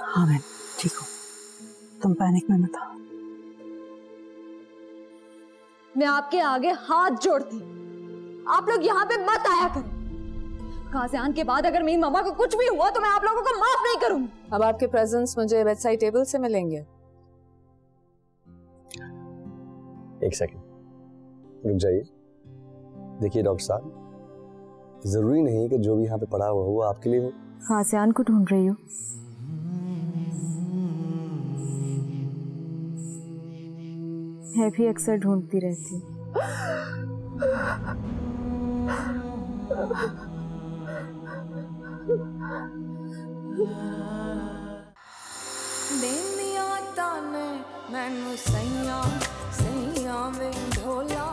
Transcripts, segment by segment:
हाँ मैं ठीक हूँ, तुम पैनिक में मत आओ। मैं आपके आगे हाथ जोड़ती, आप लोग यहाँ पे मत आया करो। काज़ियान के बाद अगर मेरी मम्मा को कुछ भी हुआ तो मैं आप लोगों को माफ नहीं करूंगी। अब आपके प्रेजेंस मुझे बेडसाइड टेबल से मिलेंगे। एक सेकंड रुक जाइए। देखिए डॉक्टर साहब, जरूरी नहीं कि जो भी यहाँ पे पड़ा हुआ वो आपके लिए हो। काज़ियान को ढूंढ रही हूँ। मैं भी अक्सर ढूंढती रहती हूँ। मैनू सैया सैया वे ढोला।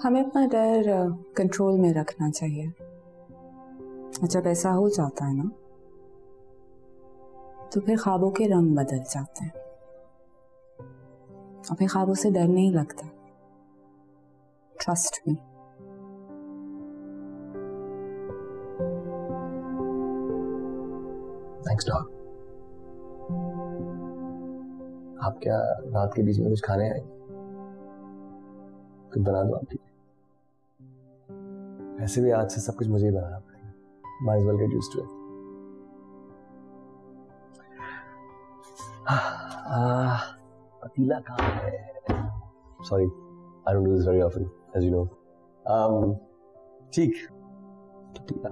हमें अपना डर कंट्रोल में रखना चाहिए। जब ऐसा हो जाता है ना तो फिर ख्वाबों के रंग बदल जाते हैं। अपने ख्वाबों से डर नहीं लगता। Trust me. Thanks dog. आप क्या रात के बीच में कुछ खाने आए? कुछ बना दो आपके लिए। वैसे भी आज से सब कुछ मुझे ही बनाना पड़ेगा। Might as well get used to it. पतीला कहाँ है? Sorry, I don't do this very often, as you know. ठीक, पतीला।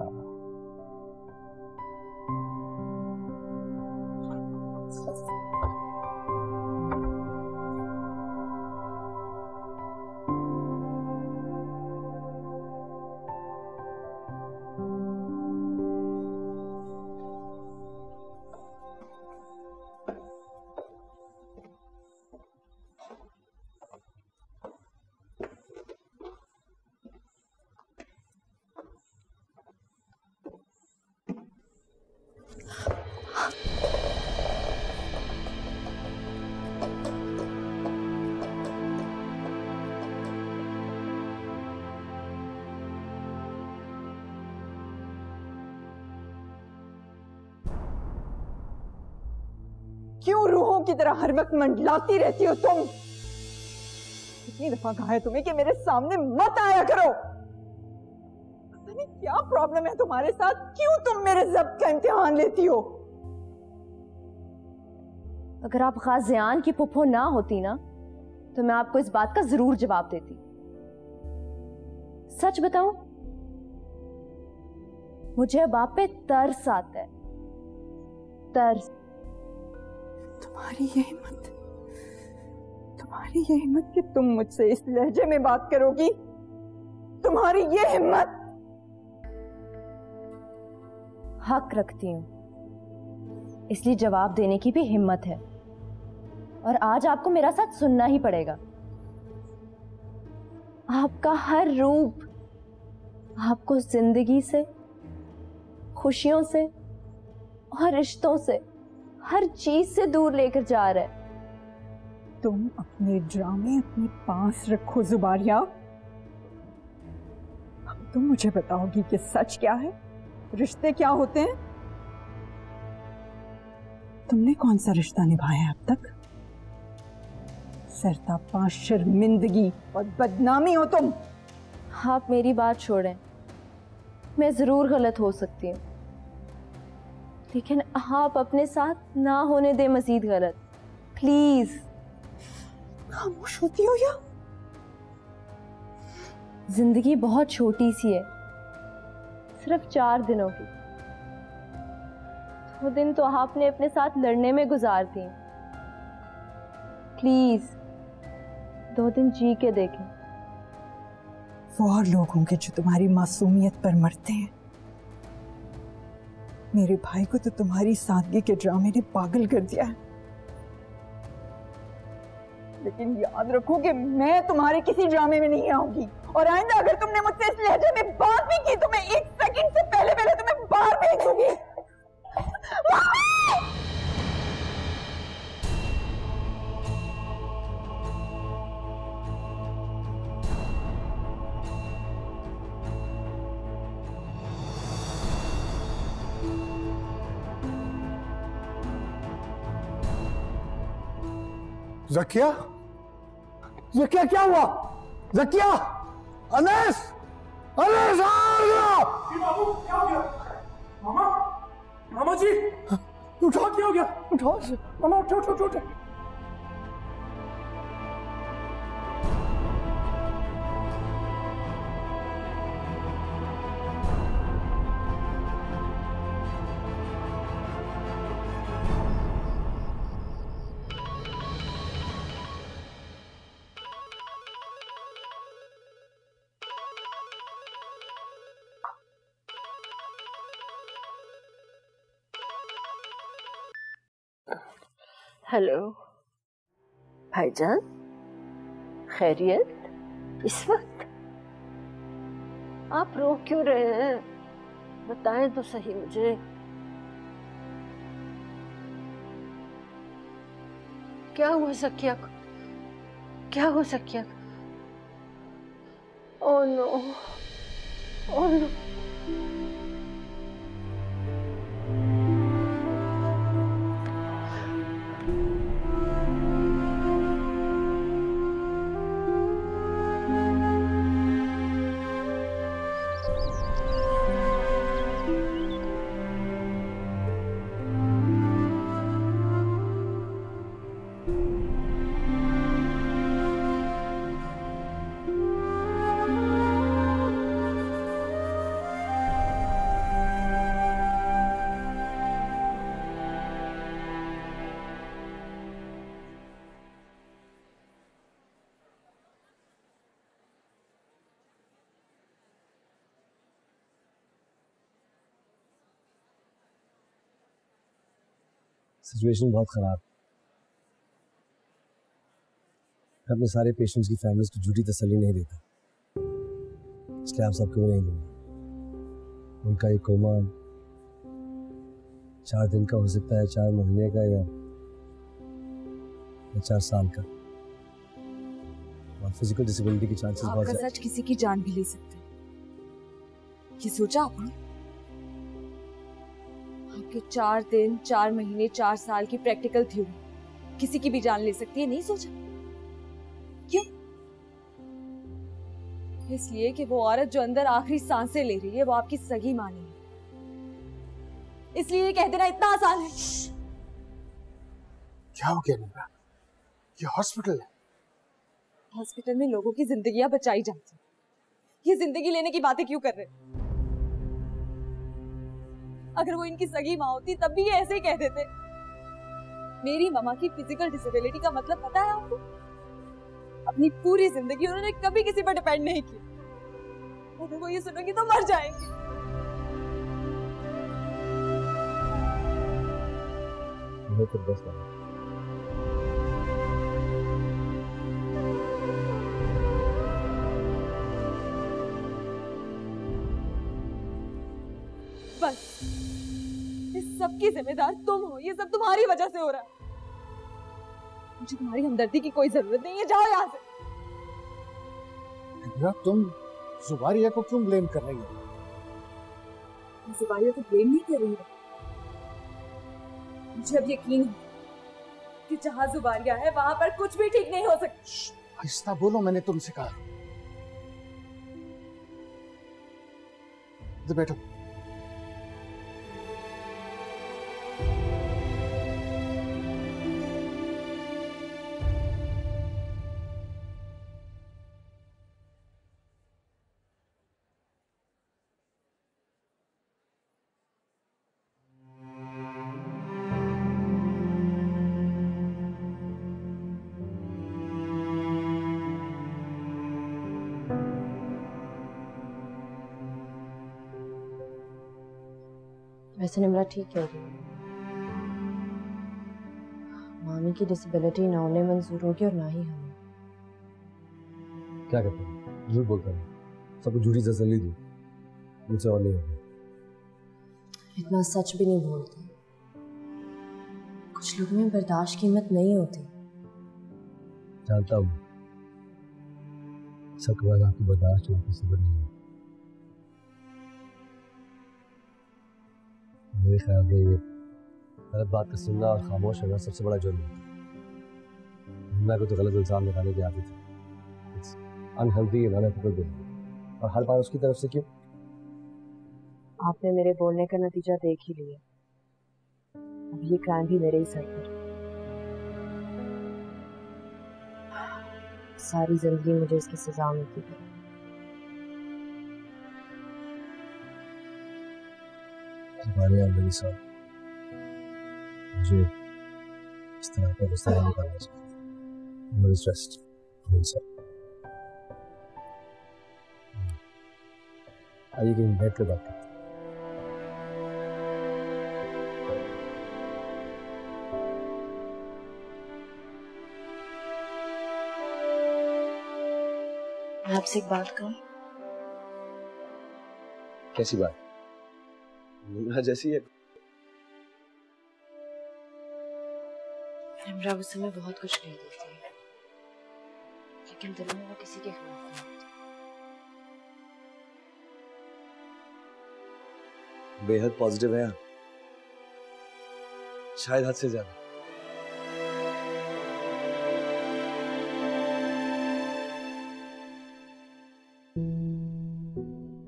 क्यों रूहों की तरह हर वक्त मंडलाती रहती हो तुम? कितनी दफा कहा है तुम्हें कि मेरे सामने मत आया करो। पता नहीं क्या प्रॉब्लम है तुम्हारे साथ, क्यों तुम मेरे ज़ब्त का इम्तिहान लेती हो? अगर आप गाज़ियान की पुप्पो ना होती ना तो मैं आपको इस बात का जरूर जवाब देती। सच बताऊं, मुझे अब आप पे तरस आता है, तरस। तुम्हारी ये हिम्मत कि तुम मुझसे इस लहजे में बात करोगी? तुम्हारी ये हिम्मत? हक रखती हूं, इसलिए जवाब देने की भी हिम्मत है, और आज आपको मेरा साथ सुनना ही पड़ेगा। आपका हर रूप आपको जिंदगी से, खुशियों से और रिश्तों से, हर चीज से दूर लेकर जा रहा है। तुम अपने ड्रामे अपने पास रखो जुबारिया। अब तुम मुझे बताओगी कि सच क्या है, रिश्ते क्या होते हैं? तुमने कौन सा रिश्ता निभाया अब तक? सरतापा, शर्मिंदगी और बदनामी हो तुम। आप मेरी बात छोड़ें, मैं जरूर गलत हो सकती हूँ, लेकिन आप अपने साथ ना होने दे मजीद गलत, प्लीज। खामोश होती हो या? जिंदगी बहुत छोटी सी है, सिर्फ 4 दिनों की। 2 दिन तो आपने अपने साथ लड़ने में गुजार दिए। प्लीज 2 दिन जी के देखें। वो और लोग होंगे जो तुम्हारी मासूमियत पर मरते हैं। मेरे भाई को तो तुम्हारी सादगी के ड्रामे ने पागल कर दिया है, लेकिन याद रखो कि मैं तुम्हारे किसी ड्रामे में नहीं आऊंगी, और आइंदा अगर तुमने मुझसे इस लहजे में बात भी की तो मैं 1 सेकंड से पहले तुम्हें बाहर भेज दूंगी। ज़किया, ज़किया क्या हुआ? ज़किया, अनस, अनस बाबू क्या हो गया? मामा, मामा जी, उठो, क्या हो गया? उठो, मामा उठो उठो उठो। हेलो भाईजान, खैरियत? इस वक्त आप रो क्यों रहे हैं? बताएं तो सही मुझे। क्या हुआ ज़किया को? क्या हुआ ज़किया को? Oh no, oh no. Situation बहुत खराब। मैं अपने सारे पेशेंट्स की फैमिलीज को झूठी तसल्ली नहीं देता, इसलिए आप सबको भी नहीं दूंगा। उनका ये कोमा 4 दिन का हो सकता है, 4 महीने का, या 4 साल का, और फिजिकल डिसेबिलिटी के चांसेस बहुत आपका सच किसी की जान भी ले सकता है। ये सोचा आपने? आपके 4 दिन, 4 महीने, 4 साल की प्रैक्टिकल थ्योरी किसी की भी जान ले सकती है, नहीं सोचा? क्यों? इसलिए कि वो औरत जो अंदर आखिरी सांसें ले रही है वो आपकी सगी माँ नहीं है, इसलिए ये कह देना इतना आसान है। क्या हो गया नीरा? ये हॉस्पिटल है। हॉस्पिटल में लोगों की जिंदगियां बचाई जाती हैं, ये जिंदगी लेने की बातें क्यों कर रहे हैं? अगर वो इनकी सगी माँ होती तब भी ये ऐसे ही कह देते। मेरी मम्मा की फिजिकल डिसेबिलिटी का मतलब पता है आपको? अपनी पूरी जिंदगी उन्होंने कभी किसी पर डिपेंड नहीं की। अगर वो ये सुनोगी तो मर जाएंगी। तो बस बस इस सब की जिम्मेदार तुम हो। ये सब तुम्हारी वजह से हो रहा है। मुझे तुम्हारी हमदर्दी की कोई जरूरत नहीं है। जाओ यहाँ से। तुम जुबारिया को क्यों ब्लेम कर रही हो? जुबारिया को ब्लेम नहीं कर रही हूँ। मुझे अब यकीन है कि जहाँ जुबारिया है वहां पर कुछ भी ठीक नहीं हो सकता। आहिस्ता बोलो, मैंने तुमसे कहा। इधर बैठो। वैसे निम्रा ठीक कह रही है। मामी की डिसेबिलिटी ना उन्हें मंजूर होगी और ना ही हमें। क्या कहते हैं? झूठ बोलता है, सबको झूठी तसल्ली दी, मुझसे और नहीं होगा। इतना सच भी नहीं बोलते। कुछ लोग में बर्दाश्त की हिम्मत नहीं होती। जानता हूँ सबके बाद आपकी बर्दाश्त होने की सब्र नहीं है। मेरे ख्याल में ये गलत बात का सुनना और खामोश रहना सबसे बड़ा जुर्म है। हिम्मत को तो गलत इल्जाम लगाने की आदत है। It's unhealthy and unethical behaviour. और हर बार उसकी तरफ से क्यों? आपने मेरे बोलने का नतीजा देख ही लिया। अब ये क्राइम भी मेरे ही सर पर। सारी जिंदगी मुझे इसकी सजा मिलती है। हमारे अंदर साथ मुझे इस तरह का गुस्सा नहीं करना चाहिए। आइए कहीं बैठ कर बात करते हैं। मैं आपसे एक बात कहूं? कैसी बात? निम्रा जैसी है। निम्रा उस समय बहुत कुछ कह देती है, लेकिन दिल में वो किसी के खिलाफ नहीं होती। बेहद पॉजिटिव है, शायद हद से ज्यादा।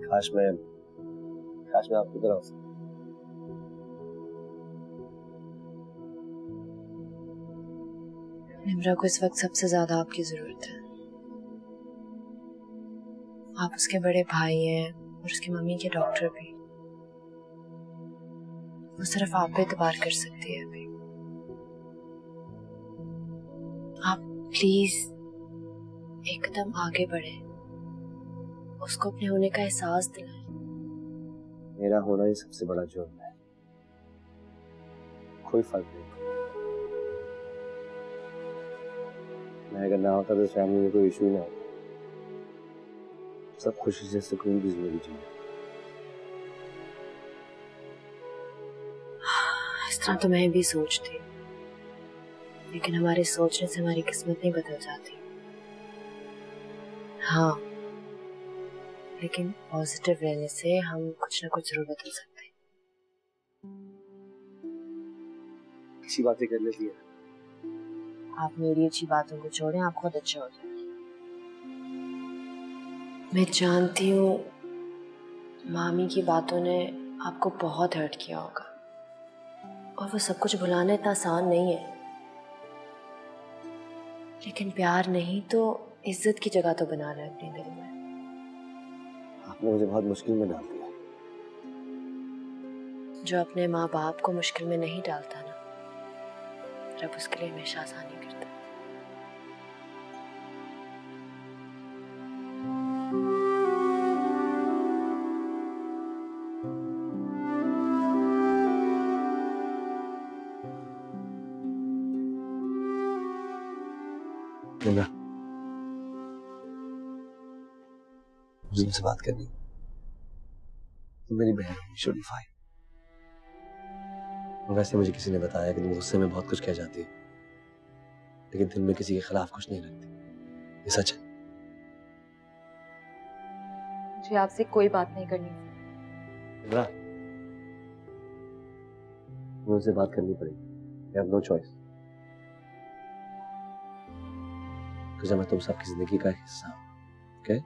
काश मैं आपकी तरह हो सकता। निम्रा को इस वक्त सबसे ज्यादा आपकी जरूरत है। आप उसके बड़े भाई हैं और उसकी मम्मी के डॉक्टर भी। वो सिर्फ आप पे एतबार कर सकती है अभी। आप प्लीज एक कदम आगे बढ़े, उसको अपने होने का एहसास दिलाएं। मेरा होना ही सबसे बड़ा जुर्म है, कोई फर्क नहीं। मैं अगर ना होता तो इस फैमिली में कोई इशू ही ना होता। सब खुशी से सुकून की जिंदगी जिए। इस तरह तो मैं भी सोचती, लेकिन हमारे सोचने से हमारी किस्मत नहीं बदल जाती। हाँ, लेकिन पॉजिटिव रहने से हम कुछ ना कुछ जरूर बदल सकते हैं। अच्छी बातें कर लेती है। आप मेरी अच्छी बातों को छोड़ें, आप खुद अच्छे हो जाए। मैं जानती हूँ मामी की बातों ने आपको बहुत हर्ट किया होगा, और वो सब कुछ भुलाना इतना आसान नहीं है। लेकिन प्यार नहीं तो इज्जत की जगह तो बना ले अपने दिल में। आपने मुझे बहुत मुश्किल में डाल दिया। जो अपने माँ बाप को मुश्किल में नहीं डालता ना, रब उसके लिए हमेशा आसानी करता है। मुझे तुमसे बात करनी। तुम मेरी बहन हो, शुड बी फाइन। वैसे मुझे किसी ने बताया कि तुम गुस्से में बहुत कुछ कह जाती हो, लेकिन दिल में किसी के खिलाफ कुछ नहीं रखती। ये सच है? मुझे आपसे कोई बात नहीं करनी। मुझसे बात करनी पड़ेगी। I have no choice। क्योंकि मैं तुम सबकी जिंदगी का हिस्सा हूँ। Okay?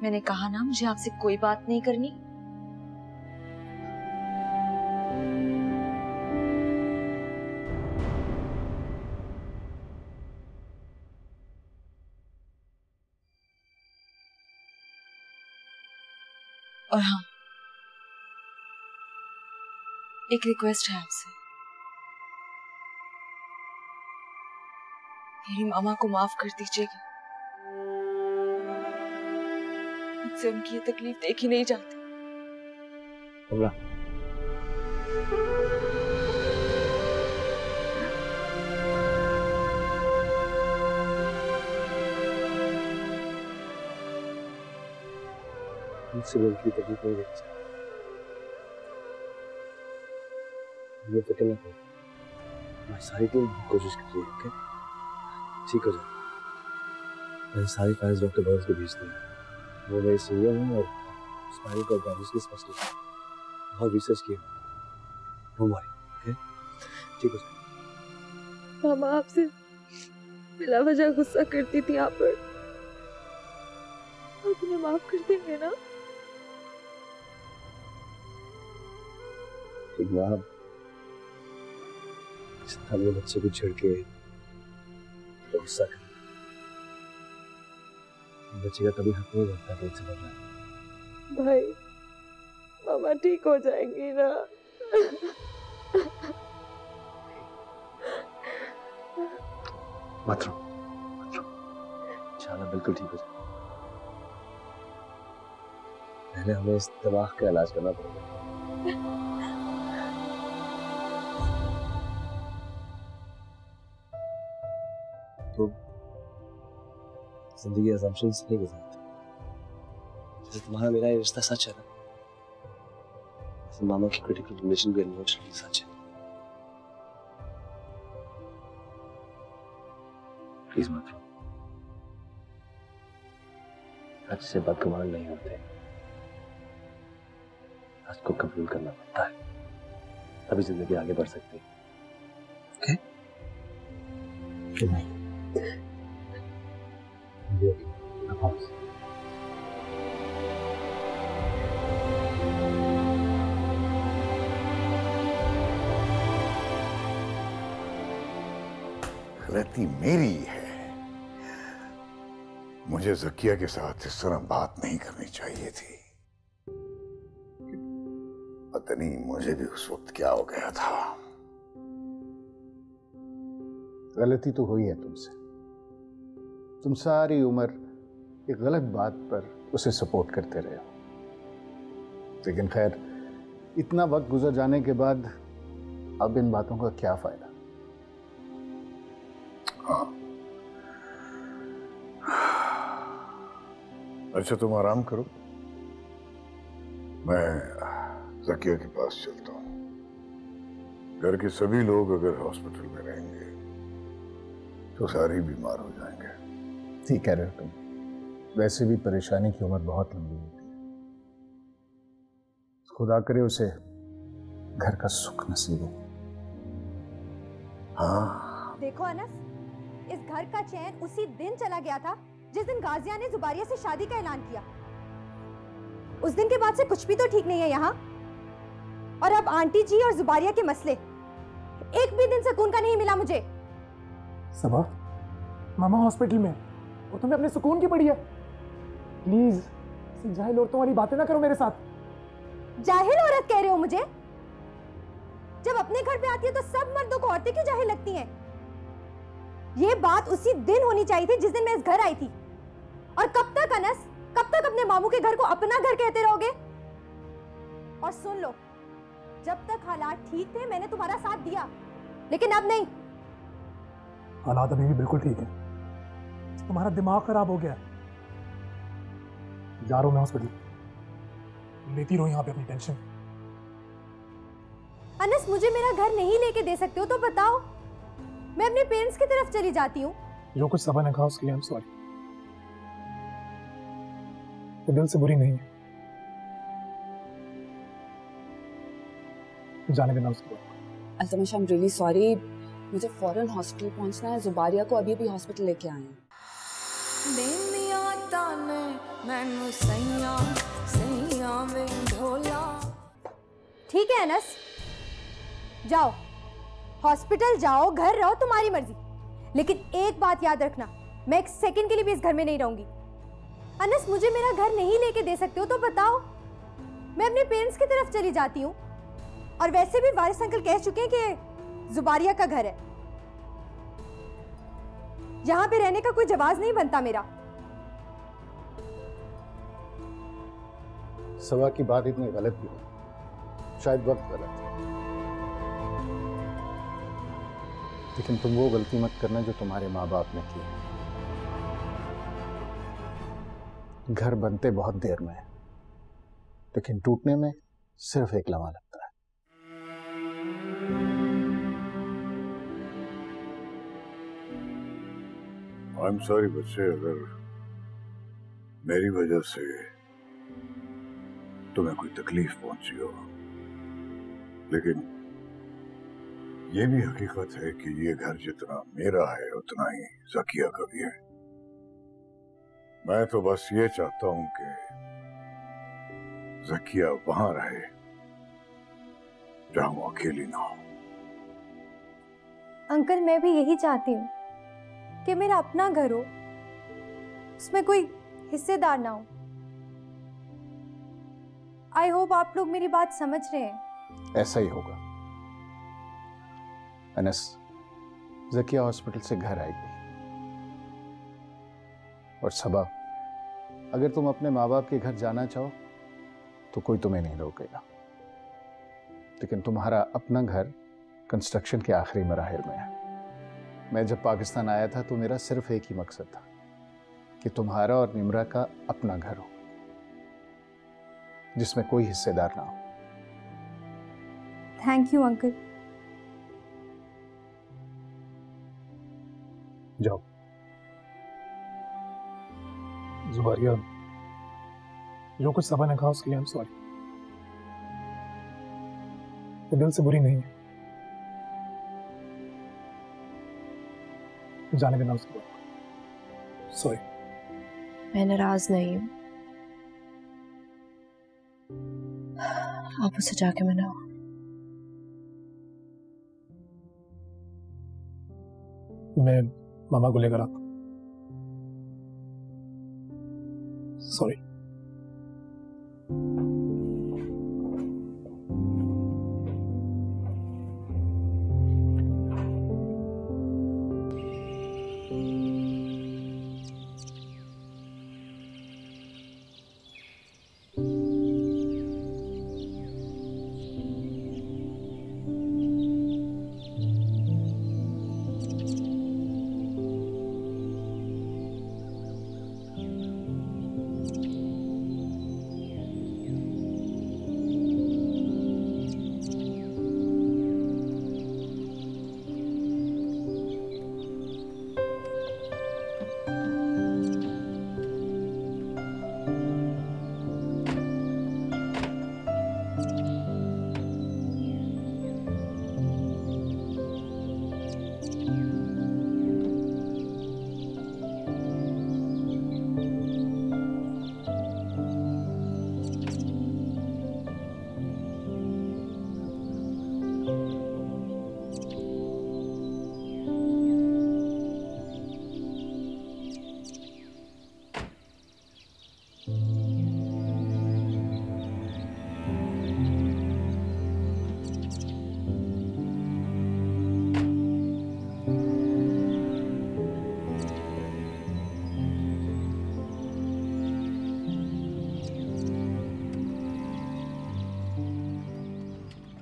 मैंने कहा ना मुझे आपसे कोई बात नहीं करनी। और हाँ, एक रिक्वेस्ट है आपसे। मेरी मामा को माफ कर दीजिएगा। मुझसे उनकी ये तकलीफ देखी नहीं जाती। मुझसे उनकी तकलीफ नहीं देखी जाती। ये फिक्र ना करो, हमारी सारी टीम कोशिश कर रही है। ओके, ठीक हो जाए। मैंने सारी फाइल्स डॉक्टर बर्न्स को भेज दी। वो मेरे सीनियर हैं और स्पाइनल कॉर्ड ब्रांच की स्पेशलिस्ट हैं। बहुत रिसर्च की है। डोंट वरी, ओके, ठीक हो जाए। मामा आपसे बिला वजह गुस्सा करती थी आप पर, आप उन्हें माफ कर देंगे ना? ठीक ना, अपने बच्चे को छेड़ के गुस्सा कर, बच्चे का कभी हक नहीं बनता कि उनसे बदला। भाई, मामा ठीक हो जाएंगी ना? मत रो, इंशाल्लाह बिल्कुल ठीक हो जाए। पहले हमें इस दिमाग का इलाज करना पड़ेगा। तो जिंदगी असम्पशंस नहीं गुजारती। जैसे तुम्हारा मेरा ये रिश्ता सच है ना, जैसे मामा की क्रिटिकल रिलेशन भी अनफॉर्चुनेटली सच है। प्लीज मत रो। सच से बदगुमान नहीं होते, सच को कबूल करना पड़ता है, तभी जिंदगी आगे बढ़ सकती है। ओके? नहीं। गलती मेरी है, मुझे ज़किया के साथ इस तरह बात नहीं करनी चाहिए थी। पता नहीं मुझे भी उस वक्त क्या हो गया था। गलती तो हुई है तुमसे। तुम सारी उम्र एक गलत बात पर उसे सपोर्ट करते रहे हो, लेकिन खैर इतना वक्त गुजर जाने के बाद अब इन बातों का क्या फायदा। हाँ। अच्छा, तुम आराम करो, मैं ज़किया के पास चलता हूँ। घर के सभी लोग अगर हॉस्पिटल में रहेंगे तो सारे बीमार हो जाएंगे। ठीक कह रहे हो तुम, वैसे भी परेशानी की उम्र बहुत लंबी होती है। खुदा करे उसे घर का सुख नसीब हो। हाँ। देखो अनस, इस घर का चैन उसी दिन चला गया था जिस दिन गाजिया ने जुबारिया से शादी का ऐलान किया। उस दिन के बाद से कुछ भी तो ठीक नहीं है यहाँ। और अब आंटी जी और जुबारिया के मसले, एक भी दिन सुकून का नहीं मिला मुझे। सबा, मामा हॉस्पिटल में और तुम्हें अपने सुकून की पड़ी है। प्लीज जाहिल औरतों वाली बातें ना करो मेरे साथ। जाहिल औरत कह रहे हो मुझे? जब अपने घर पे आती है तो सब मर्दों को औरतें क्यों जाहिल लगती हैं? ये बात उसी दिन होनी चाहिए थी जिस दिन मैं इस घर आई थी। और कब तक अनस, कब तक अपने मामू के घर को अपना घर कहते रहोगे? और सुन लो, जब तक हालात ठीक थे मैंने तुम्हारा साथ दिया, लेकिन अब नहीं। हालात अभी भी बिल्कुल ठीक है, तुम्हारा दिमाग खराब हो गया। जा रहा हूं मैं हॉस्पिटल, लेती रहो यहाँ पे अपनी टेंशन। अनस, मुझे मेरा घर नहीं लेके दे सकते हो तो बताओ, मैं अपने पेरेंट्स की तरफ चली जाती हूँ। जो कुछ सबा ने कहा उसके लिए आई एम सॉरी, वो दिल से बुरी नहीं है, जाने देना उसको। Altamash, I am really sorry, मुझे फौरन हॉस्पिटल पहुंचना है। जुबारिया को अभी हॉस्पिटल लेके आए हैं। ठीक है अनस, जाओ हॉस्पिटल जाओ, घर रहो, तुम्हारी मर्जी। लेकिन एक बात याद रखना, मैं एक सेकंड के लिए भी इस घर में नहीं रहूंगी। अनस, मुझे मेरा घर नहीं लेके दे सकते हो तो बताओ, मैं अपने पेरेंट्स की तरफ चली जाती हूँ। और वैसे भी वारिस अंकल कह चुके हैं कि जुबारिया का घर है, यहां पे रहने का कोई जवाब नहीं बनता मेरा। सबा की बात इतनी गलत भी है, शायद वक्त गलत है, लेकिन तुम वो गलती मत करना जो तुम्हारे माँ बाप ने की। घर बनते बहुत देर में है, लेकिन टूटने में सिर्फ एक लम्हा लगता है। आई एम सॉरी बच्चे, अगर मेरी वजह से तुम्हें कोई तकलीफ पहुंची हो, लेकिन ये भी हकीकत है कि ये घर जितना मेरा है उतना ही ज़किया का भी है। मैं तो बस ये चाहता हूं कि ज़किया वहां रहे जहां वो अकेली ना हो। अंकल, मैं भी यही चाहती हूँ कि मेरा अपना घर हो, उसमें कोई हिस्सेदार ना हो। आई होप आप लोग मेरी बात समझ रहे हैं। ऐसा ही होगा। अनस, ज़किया हॉस्पिटल से घर आएगी, और सबा, अगर तुम अपने माँ बाप के घर जाना चाहो तो कोई तुम्हें नहीं रोकेगा, लेकिन तुम्हारा अपना घर कंस्ट्रक्शन के आखिरी मराहिल में है। मैं जब पाकिस्तान आया था तो मेरा सिर्फ एक ही मकसद था कि तुम्हारा और निमरा का अपना घर हो, जिसमें कोई हिस्सेदार ना हो। Thank you uncle. जाओ। जुबारिया, जो कुछ सबा ने कहा उसके लिए आई एम सॉरी, वो दिल से बुरी नहीं है, जाने देना उसको। सॉरी। मैं नाराज नहीं हूं, आप उसे जाके मनाओ। मैं मामा को लेकर आता। सॉरी।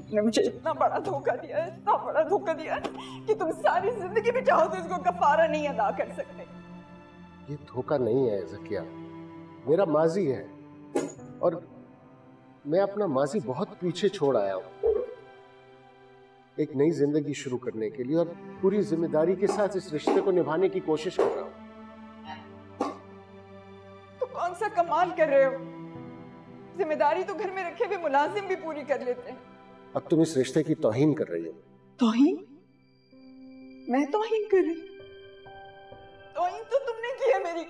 तुमने मुझे इतना बड़ा धोखा दिया है, इतना बड़ा धोखा दिया है कि तुम सारी जिंदगी भी चाहो तो इसको कफारा नहीं अदा कर सकते। ये धोखा नहीं है ज़किया, मेरा माजी है और मैं अपना माजी बहुत पीछे छोड़ आया हूं एक नई जिंदगी शुरू करने के लिए, और पूरी जिम्मेदारी के साथ इस रिश्ते को निभाने की कोशिश कर रहा हूं। तो कौन सा कमाल कर रहे हो? जिम्मेदारी तो घर में रखे हुए मुलाजिम भी पूरी कर लेते हैं। अब तुम इस रिश्ते की तौहीन कर रही हो। तौहीन? मैं तौहीन कर रही? तौहीन तो तुमने की है मेरी,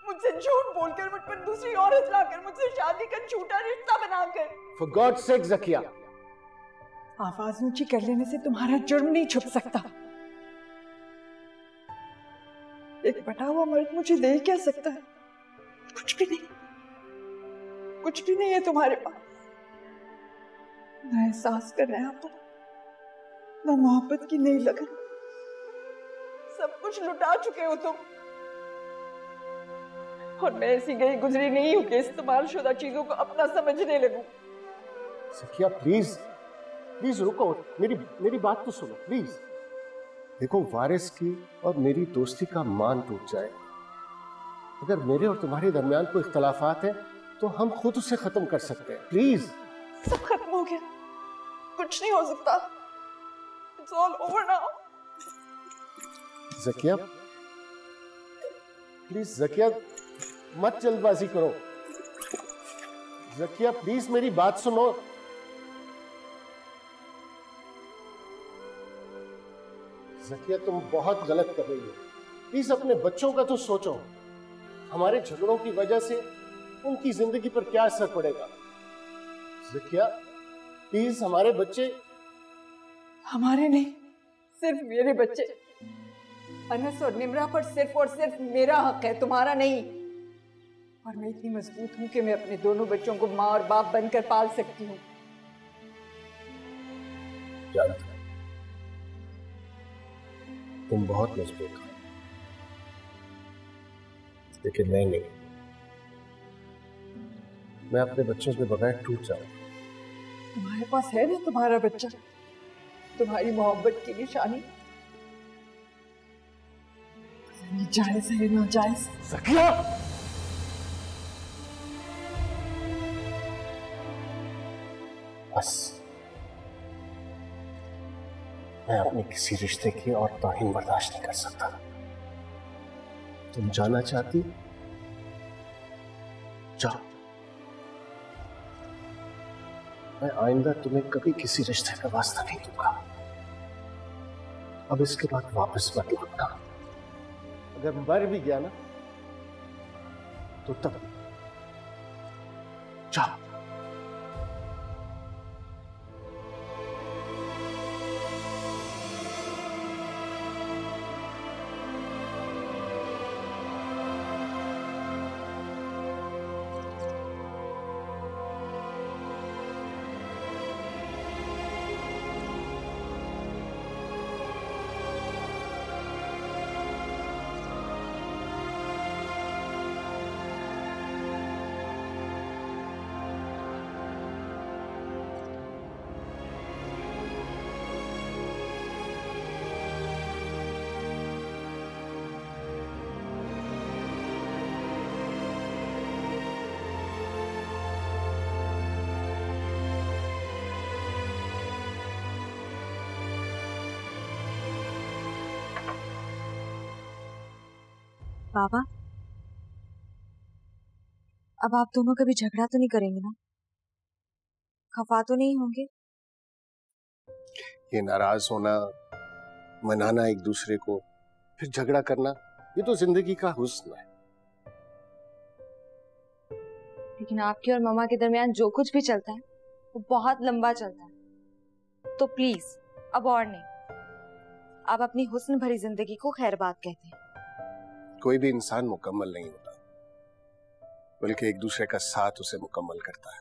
मुझसे झूठ बोलकर, मुझ पर दूसरी औरत लाकर, मुझसे शादी का झूठा रिश्ता बनाकर। For God's sake ज़किया, आवाज ऊंची कर लेने से तुम्हारा जुर्म नहीं छुप सकता। एक बटा हुआ मर्द मुझे दे क्या सकता है? कुछ भी नहीं, कुछ भी नहीं है तुम्हारे पास। ना एहसास कर रहे हैं, ना मोहब्बत की नई लगन, सब कुछ लुटा चुके हो तुम। और मैं ऐसी गई गुजरी नहीं हूं कि इस्तेमाल शुदा चीजों को अपना समझने लगूं। ज़किया प्लीज प्लीज रुको, मेरी बात तो सुनो प्लीज। देखो, वारिस की और मेरी दोस्ती का मान टूट जाए, अगर मेरे और तुम्हारे दरमियान कोई इख्तलाफात है तो हम खुद उसे खत्म कर सकते हैं। प्लीज। सब खत्म हो गया, कुछ नहीं हो सकता। It's all over now. Zakia please, Zakia मत जल्दबाजी करो। ज़किया प्लीज मेरी बात सुनो। ज़किया तुम बहुत गलत कर रही हो, प्लीज अपने बच्चों का तो सोचो। हमारे झगड़ों की वजह से उनकी जिंदगी पर क्या असर पड़ेगा। ज़किया प्लीज, हमारे बच्चे। हमारे नहीं, सिर्फ मेरे बच्चे। अनस और निमरा पर सिर्फ और सिर्फ मेरा हक है, तुम्हारा नहीं। और मैं इतनी मजबूत हूं कि मैं अपने दोनों बच्चों को माँ और बाप बनकर पाल सकती हूँ। तुम बहुत मजबूत हो, लेकिन मैं नहीं। मैं अपने बच्चों के बगैर टूट जाऊंगा। तुम्हारे पास है ना तुम्हारा बच्चा, तुम्हारी मोहब्बत की निशानी। जायज है ना जायज? ज़किया, बस मैं अपने किसी रिश्ते की और तौहीन बर्दाश्त नहीं कर सकता। तुम जाना चाहती? जाओ। मैं आइंदा तुम्हें कभी किसी रिश्ते का वास्ता नहीं दूंगा। अब इसके बाद वापस मत लौटना। अगर मर भी गया ना तो तब। जाओ। बाबा, अब आप दोनों कभी झगड़ा तो नहीं करेंगे ना? खफा तो नहीं होंगे? ये नाराज होना, मनाना एक दूसरे को, फिर झगड़ा करना, ये तो जिंदगी का हुस्न है। लेकिन आपके और मामा के दरमियान जो कुछ भी चलता है वो बहुत लंबा चलता है। तो प्लीज अब और नहीं। आप अपनी हुस्न भरी जिंदगी को खैरबाद कहते हैं। कोई भी इंसान मुकम्मल नहीं होता, बल्कि एक दूसरे का साथ उसे मुकम्मल करता है।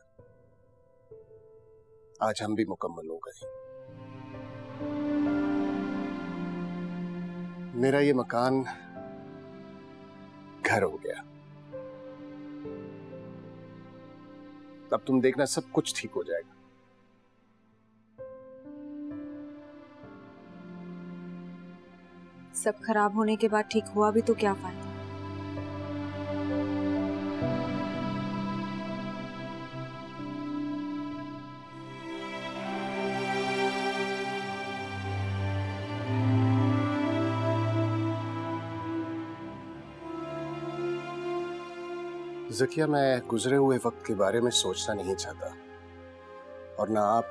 आज हम भी मुकम्मल हो गए। मेरा ये मकान घर हो गया। अब तुम देखना सब कुछ ठीक हो जाएगा। सब खराब होने के बाद ठीक हुआ भी तो क्या फायदा। ज़किया, मैं गुजरे हुए वक्त के बारे में सोचना नहीं चाहता, और ना आप।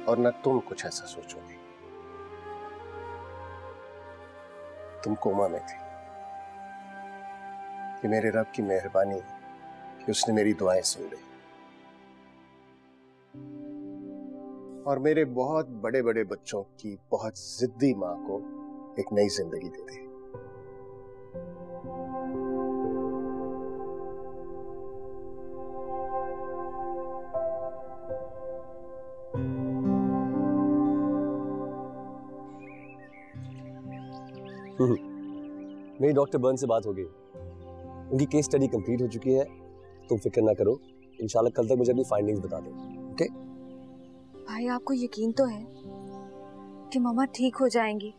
और ना तुम कुछ ऐसा सोचोगे। तुम कोमा में थी। कि मेरे रब की मेहरबानी कि उसने मेरी दुआएं सुन ली और मेरे बहुत बड़े बड़े बच्चों की बहुत जिद्दी मां को एक नई जिंदगी दे दी। मेरी डॉक्टर बर्न से बात हो गई, उनकी केस स्टडी कंप्लीट हो चुकी है। तुम फिक्र ना करो, इंशाल्लाह कल तक मुझे अपनी फाइंडिंग्स बता दो। ओके भाई, आपको यकीन तो है कि मामा ठीक हो जाएंगी?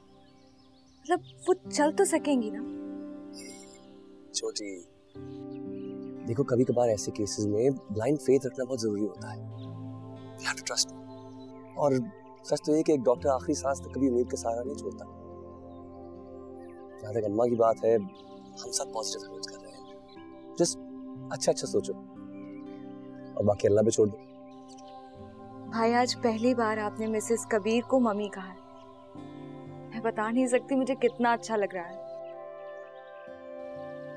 मतलब वो चल तो सकेंगी ना? छोटी, देखो कभी कभार ऐसे केसेस में ब्लाइंड फेथ रखना बहुत जरूरी होता है। You have to trust me। और सच तो ये कि एक डॉक्टर आखिरी सांस तक कभी उम्मीद का सहारा नहीं छोड़ता। जहाँ तक अम्मा की बात है, हम सब पॉजिटिव सोच कर रहे हैं। जस्ट अच्छा सोचो और बाकी अल्लाह पे छोड़ दो। भाई, आज पहली बार आपने मिसेस कबीर को मम्मी कहा है। मैं बता नहीं सकती मुझे कितना अच्छा लग रहा है।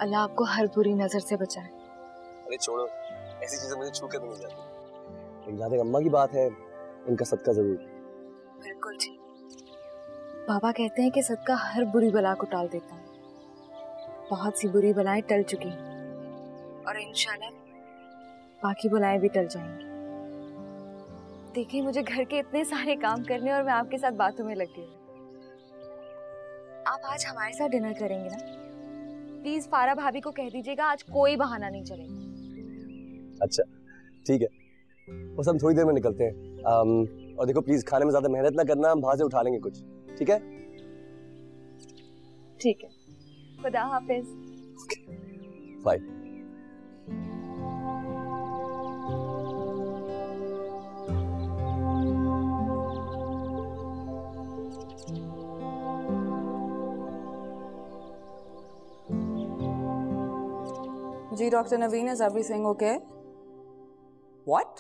अल्लाह आपको हर बुरी नजर से बचाए। अरे छोड़ो, ऐसी चीजें मुझे छू के भी नहीं जाती। जहाँ तक अम्मा की बात है, उनका सदका जरूर। बिल्कुल जी। बाबा कहते हैं कि सदका हर बुरी बला को टाल देता है। बहुत सी बुरी बलाएं टल चुकी हैं और इंशाल्लाह बाकी बुलाएं भी टल जाएंगी। देखिए, मुझे घर के इतने सारे काम करने और मैं आपके साथ बातों में लग गई। आप आज हमारे साथ डिनर करेंगे ना? प्लीज फारा भाभी को कह दीजिएगा आज कोई बहाना नहीं चलेगा। अच्छा ठीक है, बस हम थोड़ी देर में निकलते हैं। और देखो प्लीज खाने में ज्यादा मेहनत ना करना, हम बाहर से उठा लेंगे कुछ। ठीक है? ठीक है, खुदा हाफिज। बाय। जी doctor Naveen, is everything okay? What?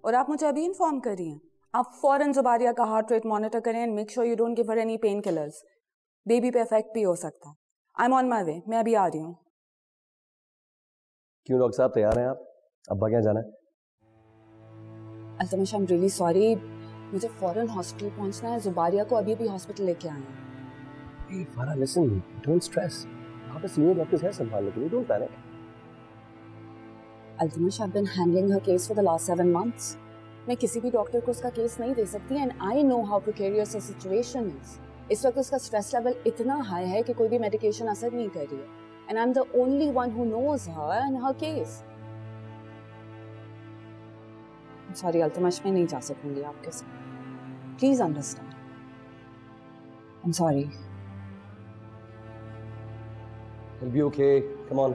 और आप मुझे अभी इन्फॉर्म कर रही हैं? आप फौरन जुबारिया का हार्ट रेट मॉनिटर करें and make sure you don't give her any pain killers. Baby पे इफेक्ट भी हो सकता है। आई एम ऑन माई वे, मैं अभी आ रही हूँ। क्यों डॉक्टर साहब, तैयार हैं आप? अब्बा क्या जाना है? Altamash, I am really sorry, मुझे फौरन हॉस्पिटल पहुंचना है। जुबारिया को अभी भी हॉस्पिटल लेके आना है। Hey Farah, listen, don't stress. आप सीनियर डॉक्टर्स हैं संभालने के लिए, don't panic. Altamash, I've been handling her case for the last 7 months. मैं किसी भी डॉक्टर को उसका केस नहीं दे सकती and I know how precarious the situation is. इस वक्त उसका स्ट्रेस लेवल इतना हाई है कि कोई भी मेडिकेशन असर नहीं कर रही है and I am the only one who knows her and her case. Sorry Altamash, मैं नहीं जा सकूंगी आपके साथ। Please understand. I am sorry. It'll be okay. Come on.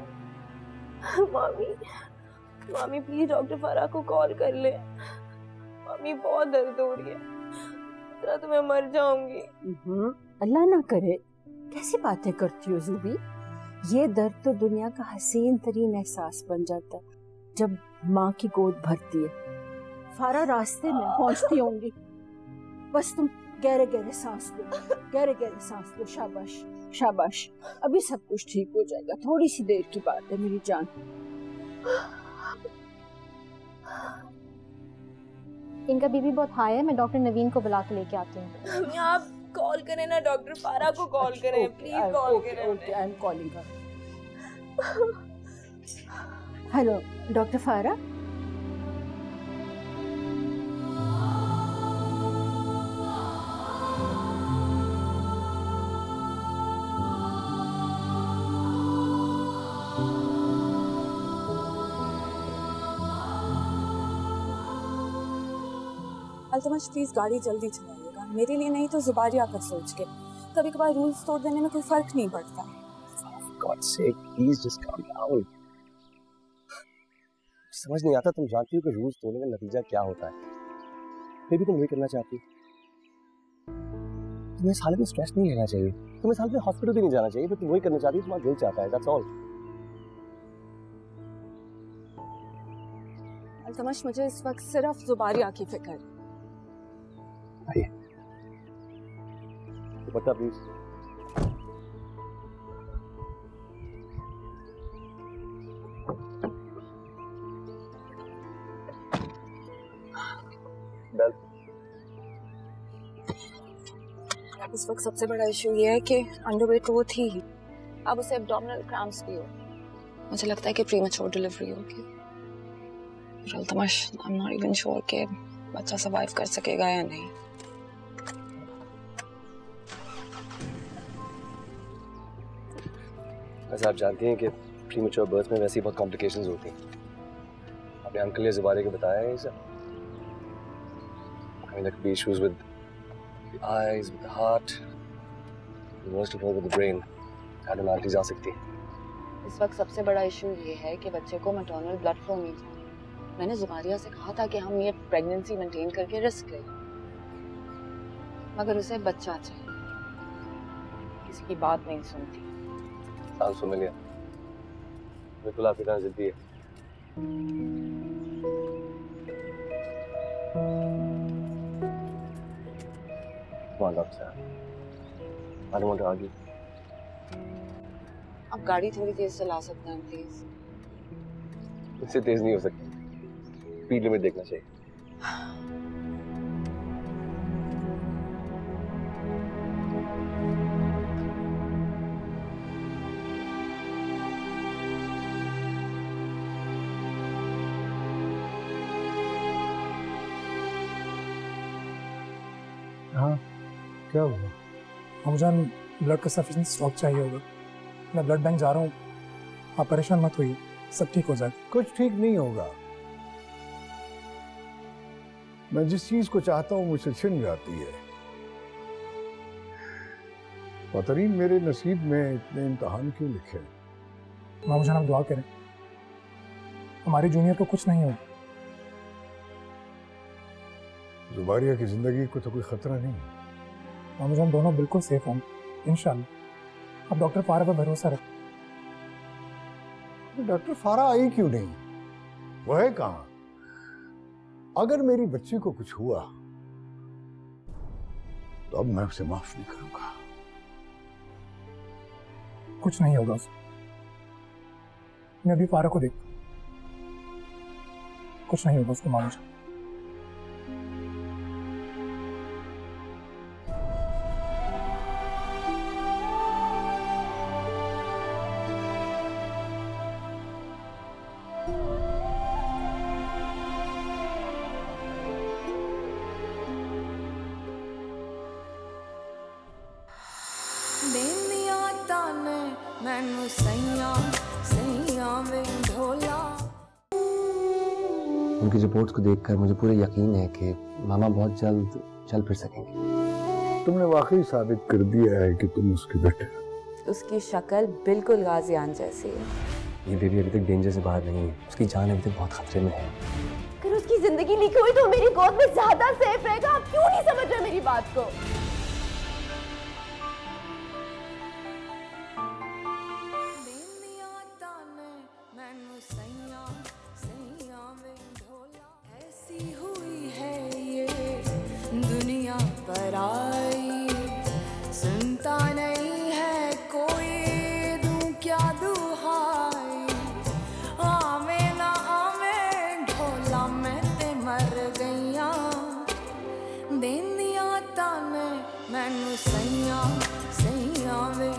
मामी प्लीज डॉक्टर फराह को कॉल कर ले। मामी बहुत दर्द हो रही है, तेरा तो मैं मर जाऊंगी। अल्लाह ना करे, कैसी बातें करती हो ज़ुबी? ये दर्द तो दुनिया का हसीन तरीन एहसास बन जाता है जब माँ की गोद भरती है। फारा रास्ते में पहुंचती होंगी, बस तुम गहरे गहरे सांस लो, गहरे गहरे सांस लो। शाबाश शाबाश, अभी सब कुछ ठीक हो जाएगा। थोड़ी सी देर की बात है मेरी जान। इनका बीपी बहुत हाई है, मैं डॉक्टर नवीन को बुला के लेके आती हूँ। आप कॉल करें ना, डॉक्टर फारा को कॉल करें, प्लीज कॉल करें। I am calling her. Hello doctor फारा। अल्तमश प्लीज गाड़ी जल्दी चलाइएगा, मेरे लिए नहीं तो जुबारिया का सोच के। कभी कभार रूल्स तोड़ देने में कोई फर्क नहीं पड़ता। God's sake, please just calm down. समझ नहीं आता, तुम जानती हो कि रूल्स तोड़ने का नतीजा क्या होता है, फिर भी तुम वही करना चाहती हो। तुम्हें इस हालत में स्ट्रेस नहीं लेना चाहिए, तुम्हें इस हालत में हॉस्पिटल भी नहीं जाना चाहिए, फिर तुम वही करना चाहती हो, तुम्हारा दिल चाहता है, that's all. अल्तमश मुझे इस वक्त सिर्फ जुबारिया की फिक्र। आइए, दुपट्टा प्लीज। इस वक्त सबसे बड़ा इशू ये है कि अंडरवेट तो वो थी ही, अब उसे एब्डोमिनल क्रैम्प्स भी हो। मुझे लगता है कि प्रीमैच्योर डिलीवरी होगी। Altamash, I am not even sure कि बच्चा सर्वाइव कर सकेगा या नहीं। वैसे आप जानती हैं कि प्रीमैच्योर बर्थ में वैसी बहुत कॉम्प्लिकेशंस होती हैं। अपने अंकल या जुबारे को बताया है ये सब? I mean, there could be issues with the eyes, with the heart, and worst of all with the brain. Abnormalities आ सकती हैं। इस वक्त सबसे बड़ा इशू ये है कि बच्चे को मैटरनल ब्लड फ्लो नहीं चाहिए। मैंने जुबारिया से कहा था कि हम ये प्रेगनेंसी मेंटेन करके रिस्क लें, मगर उसे बच्चा चाहिए, किसी की बात नहीं सुनती। साल सुन लिया, बिल्कुल आपकी तरह जिद्दी है। Come on, doctor. I don't want to argue. आप गाड़ी थोड़ी तेज चला सकते हैं प्लीज? इससे तेज नहीं हो सकती, स्पीड लिमिट देखना चाहिए। हाँ, क्या हुआ? हमजान, ब्लड का सफिशिएंट स्टॉक चाहिए होगा। मैं ब्लड बैंक जा रहा हूँ, आप परेशान मत होइए, सब ठीक हो जाएगा। कुछ ठीक नहीं होगा। मैं जिस चीज को चाहता हूँ मुझसे छिन जाती है। बहतरीन, मेरे नसीब में इतने इम्तहान क्यों लिखे? मामूजान, हम दुआ करें हमारे जूनियर को कुछ नहीं हो। जुबारिया की जिंदगी को तो कोई खतरा नहीं। मामूजान, दोनों बिल्कुल सेफ होंगे इंशाल्लाह। अब डॉक्टर फारा पर भरोसा रखें। डॉक्टर फारा आई क्यों नहीं? वो है कहाँ? अगर मेरी बच्ची को कुछ हुआ तो अब मैं उसे माफ नहीं करूंगा। कुछ नहीं होगा उसे। मैं अभी फारा को देखता हूं, कुछ नहीं होगा उसको। मामूजान, उनकी रिपोर्ट्स को देखकर मुझे पूरा यकीन है कि मामा बहुत जल्द चल फिर सकेंगे। तुमने वाकई साबित कर दिया है कि तुम उसके बेटे। उसकी शक्ल बिल्कुल गाजियान जैसी है। ये बेबी अभी तक डेंजर से बाहर नहीं है, उसकी जान अभी तक बहुत खतरे में है। अगर उसकी जिंदगी लिखी हुई तो मेरी गोद में ज्यादा सेफ रहेगा। आप क्यों नहीं समझ रहे मेरी बात को? दुनिया पर आई सुनता नहीं है कोई, दूं क्या दुहाई। आवे ना आवे ढोला मैं ते मर गईया, देंदिया ताने मैनू सैया सैया वे